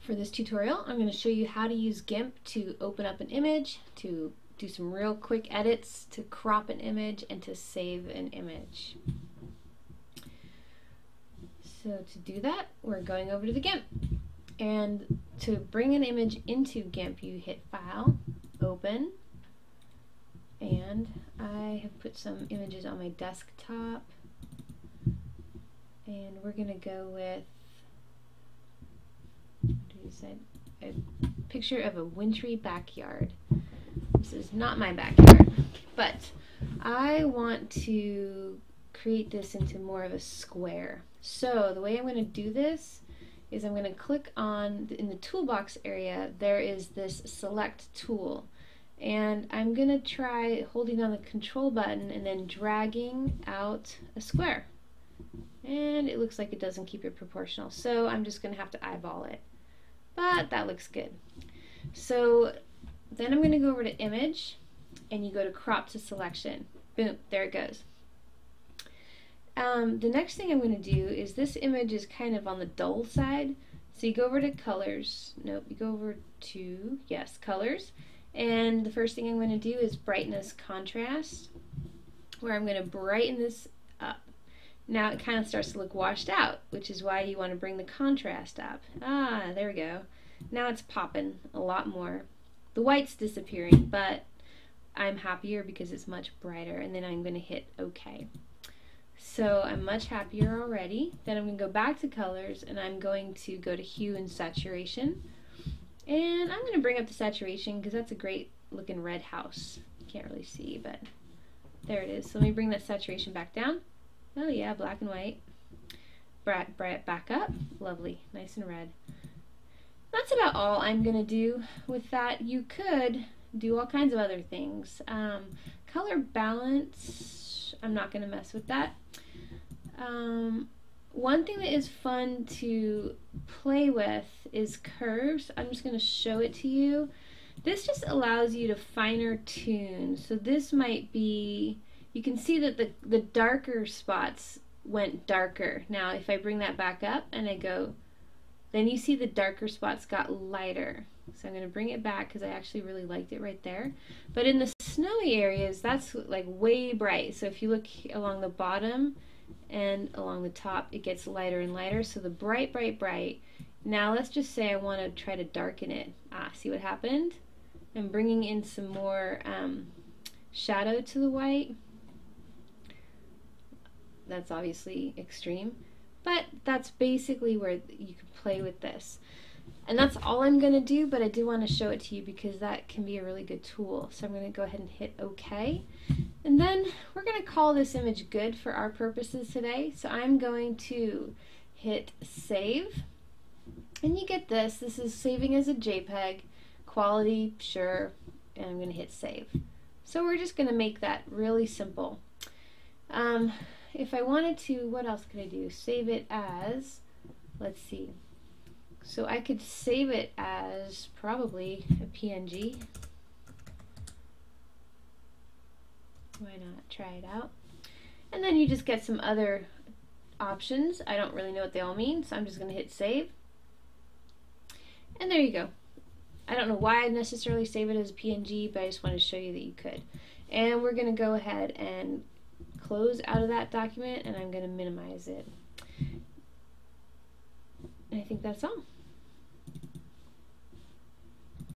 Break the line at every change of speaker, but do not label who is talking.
For this tutorial, I'm going to show you how to use Gimp to open up an image, to do some real quick edits, to crop an image, and to save an image. So to do that, we're going over to the Gimp. And to bring an image into Gimp, you hit File, Open, and I have put some images on my desktop. And we're going to go with, a picture of a wintry backyard. This is not my backyard, but I want to create this into more of a square. So the way I'm going to do this is I'm going to click on, in the toolbox area, there is this select tool. And I'm going to try holding on the control button and then dragging out a square. And it looks like it doesn't keep it proportional, so I'm just going to have to eyeball it. But that looks good. So then I'm going to go over to Image, and you go to Crop to Selection. Boom, there it goes. The next thing I'm going to do is, this image is kind of on the dull side, so you go over to Colors. Nope, you go over to, yes, Colors. And the first thing I'm going to do is Brightness Contrast, where I'm going to brighten this up. Now it kind of starts to look washed out, which is why you want to bring the contrast up. Ah, there we go. Now it's popping a lot more. The white's disappearing, but I'm happier because it's much brighter. And then I'm going to hit OK. So I'm much happier already. Then I'm going to go back to Colors, and I'm going to go to Hue and Saturation. And I'm going to bring up the saturation because that's a great looking red house. You can't really see, but there it is. So let me bring that saturation back down. Oh yeah, black and white. Back up. Lovely. Nice and red. That's about all I'm going to do with that. You could do all kinds of other things. Color balance, I'm not going to mess with that. One thing that is fun to play with is curves. I'm just going to show it to you. This just allows you to finer tune. So this might be, you can see that the darker spots went darker. Now if I bring that back up and I go, then you see the darker spots got lighter. So I'm going to bring it back because I actually really liked it right there. But in the snowy areas, that's like way bright. So if you look along the bottom and along the top, it gets lighter and lighter. So the bright, bright, bright. Now let's just say I want to try to darken it. Ah, see what happened? I'm bringing in some more shadow to the white. That's obviously extreme, but that's basically where you can play with this. And that's all I'm going to do, but I do want to show it to you because that can be a really good tool. So I'm going to go ahead and hit OK. And then we're going to call this image good for our purposes today. So I'm going to hit Save. And you get this. This is saving as a JPEG. Quality, sure. And I'm going to hit Save. So we're just going to make that really simple. If I wanted to, what else could I do? Save it as, let's see. So I could save it as probably a PNG. Why not? Try it out. And then you just get some other options. I don't really know what they all mean, so I'm just going to hit Save. And there you go. I don't know why I necessarily save it as a PNG, but I just wanted to show you that you could. And we're going to go ahead and close out of that document, and I'm going to minimize it. And I think that's all.